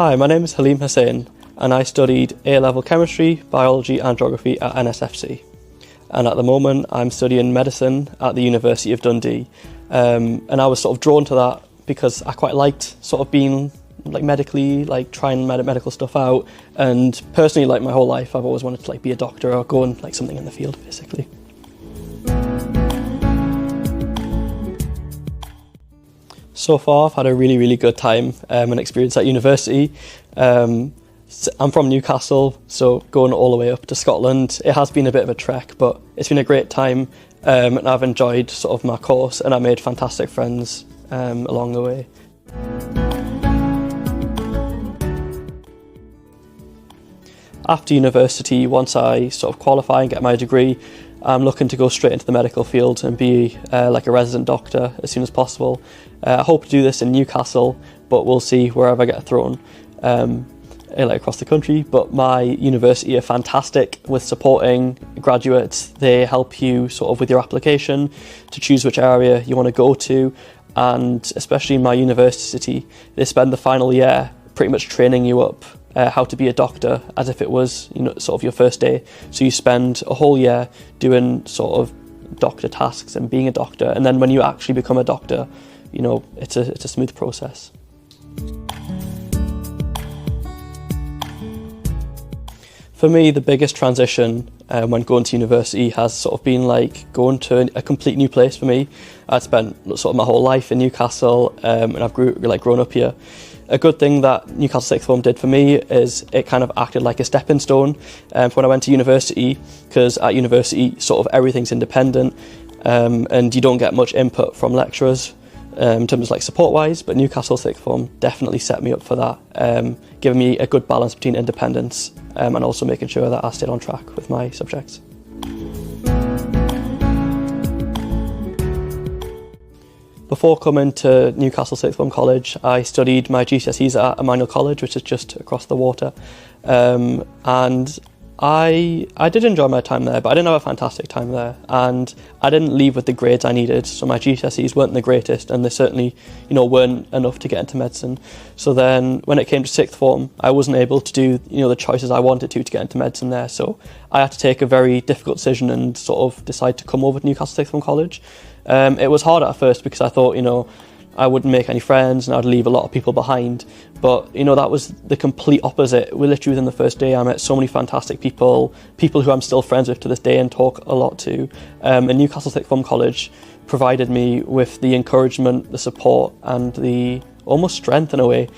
Hi, my name is Halim Hussain and I studied A-level chemistry, biology and geography at NSFC. And at the moment I'm studying medicine at the University of Dundee. And I was sort of drawn to that because I quite liked sort of being medically, trying medical stuff out. And personally, my whole life I've always wanted to be a doctor or go on something in the field basically. So far, I've had a really good time and experience at university. I'm from Newcastle, so going all the way up to Scotland, it has been a bit of a trek, but it's been a great time and I've enjoyed sort of my course and I made fantastic friends along the way. After university, once I sort of qualify and get my degree, I'm looking to go straight into the medical field and be a resident doctor as soon as possible. I hope to do this in Newcastle, but we'll see wherever I get thrown across the country. But my university are fantastic with supporting graduates. They help you sort of with your application to choose which area you want to go to, and especially in my university, they spend the final year pretty much training you up how to be a doctor as if it was sort of your first day. So you spend a whole year doing sort of doctor tasks and being a doctor, and then when you actually become a doctor, it's a smooth process. For me, the biggest transition when going to university has sort of been going to a complete new place for me. I'd spent sort of my whole life in Newcastle and I've grown up here. A good thing that Newcastle Sixth Form did for me is it kind of acted like a stepping stone for when I went to university, because at university sort of everything's independent and you don't get much input from lecturers in terms of support wise, but Newcastle Sixth Form definitely set me up for that, giving me a good balance between independence and also making sure that I stayed on track with my subjects. Before coming to Newcastle Sixth Form College, I studied my GCSEs at Emmanuel College, which is just across the water. And I did enjoy my time there, but I didn't have a fantastic time there. And I didn't leave with the grades I needed, so my GCSEs weren't the greatest, and they certainly, weren't enough to get into medicine. So then when it came to Sixth Form, I wasn't able to do, the choices I wanted to get into medicine there. So I had to take a very difficult decision and sort of decide to come over to Newcastle Sixth Form College. It was hard at first because I thought, I wouldn't make any friends and I'd leave a lot of people behind. But, that was the complete opposite. Literally within the first day, I met so many fantastic people who I'm still friends with to this day and talk a lot to. And Newcastle Sixth Form College provided me with the encouragement, the support and the almost strength in a way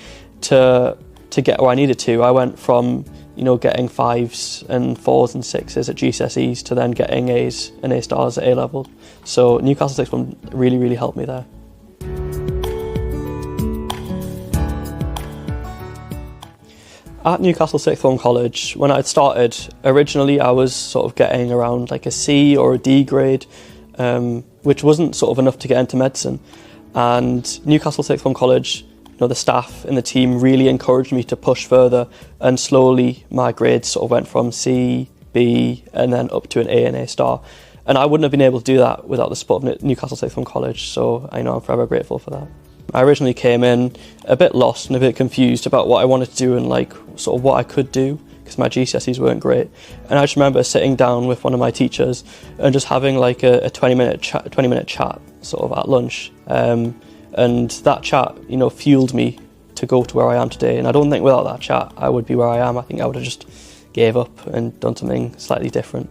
to get where I needed to. I went from getting 5s and 4s and 6s at GCSEs to then getting A's and A stars at A-level. So Newcastle Sixth Form really helped me there. At Newcastle Sixth Form College, when I had started, originally I was sort of getting around a C or a D grade, which wasn't sort of enough to get into medicine. And Newcastle Sixth Form College, the staff and the team really encouraged me to push further, and slowly my grades sort of went from C, B and then up to an A and A star. And I wouldn't have been able to do that without the support of Newcastle Sixth Form College, so I know I'm forever grateful for that. I originally came in a bit lost and a bit confused about what I wanted to do and sort of what I could do, because my GCSEs weren't great. And I just remember sitting down with one of my teachers and just having a 20-minute chat sort of at lunch. And that chat, fueled me to go to where I am today. And I don't think without that chat I would be where I am. I think I would have just gave up and done something slightly different.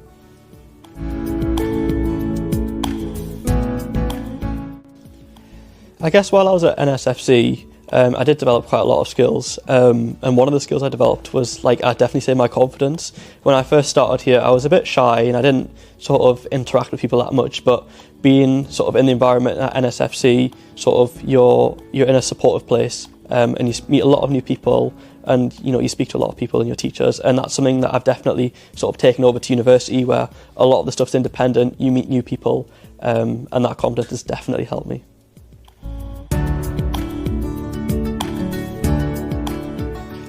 I guess while I was at NSFC, I did develop quite a lot of skills. And one of the skills I developed was, I'd definitely say, my confidence. When I first started here, I was a bit shy and I didn't sort of interact with people that much, but being sort of in the environment at NSFC, sort of you're in a supportive place and you meet a lot of new people and you speak to a lot of people and your teachers, and that's something that I've definitely sort of taken over to university, where a lot of the stuff's independent, you meet new people, and that confidence has definitely helped me.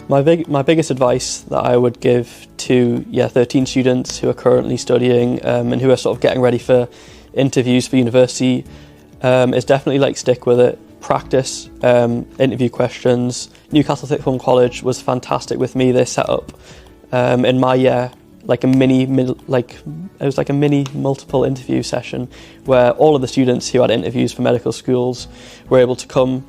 My biggest advice that I would give to 13 students who are currently studying and who are sort of getting ready for interviews for university is definitely stick with it. practice interview questions. Newcastle Sixth Form College was fantastic with me. They set up in my year like a mini multiple interview session where all of the students who had interviews for medical schools were able to come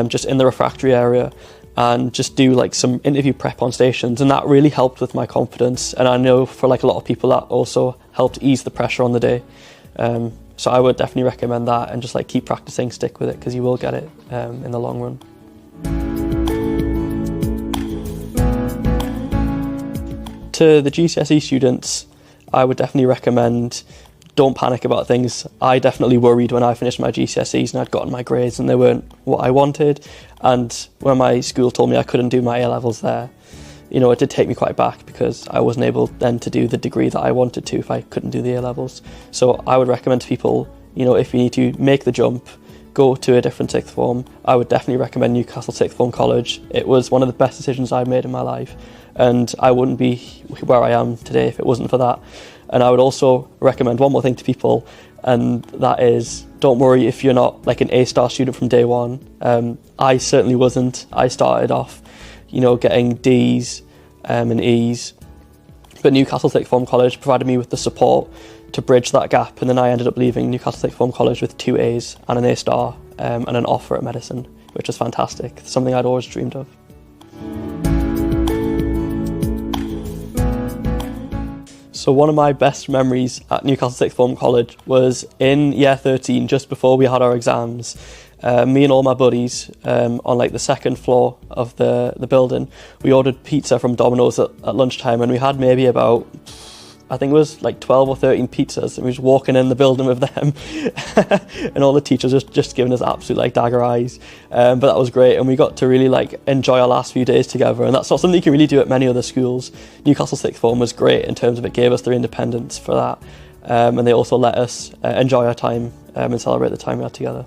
just in the refractory area and just do like some interview prep on stations, and that really helped with my confidence, and I know for like a lot of people that also helped ease the pressure on the day. So I would definitely recommend that, and just like keep practicing, stick with it, because you will get it in the long run. To the GCSE students, I would definitely recommend don't panic about things. I definitely worried when I finished my GCSEs and I'd gotten my grades and they weren't what I wanted, and when my school told me I couldn't do my A-levels there, you know, it did take me quite back, because I wasn't able then to do the degree that I wanted to if I couldn't do the A-levels. So I would recommend to people, you know, if you need to make the jump, go to a different sixth form. I would definitely recommend Newcastle Sixth Form College. It was one of the best decisions I've made in my life, and I wouldn't be where I am today if it wasn't for that. And I would also recommend one more thing to people, and that is, don't worry if you're not like an A-star student from day one. I certainly wasn't. I started off, you know, getting D's and E's, but Newcastle Sixth Form College provided me with the support to bridge that gap, and then I ended up leaving Newcastle Sixth Form College with 2 A's and an A-star and an offer at medicine, which was fantastic, something I'd always dreamed of. So one of my best memories at Newcastle Sixth Form College was in year 13, just before we had our exams. Me and all my buddies on like the second floor of the building, we ordered pizza from Domino's at lunchtime, and we had maybe about, I think it was like 12 or 13 pizzas, and we was walking in the building with them and all the teachers just giving us absolute like dagger eyes, but that was great, and we got to really like enjoy our last few days together, and that's not something you can really do at many other schools. Newcastle Sixth Form was great in terms of it gave us the independence for that, and they also let us enjoy our time and celebrate the time we had together.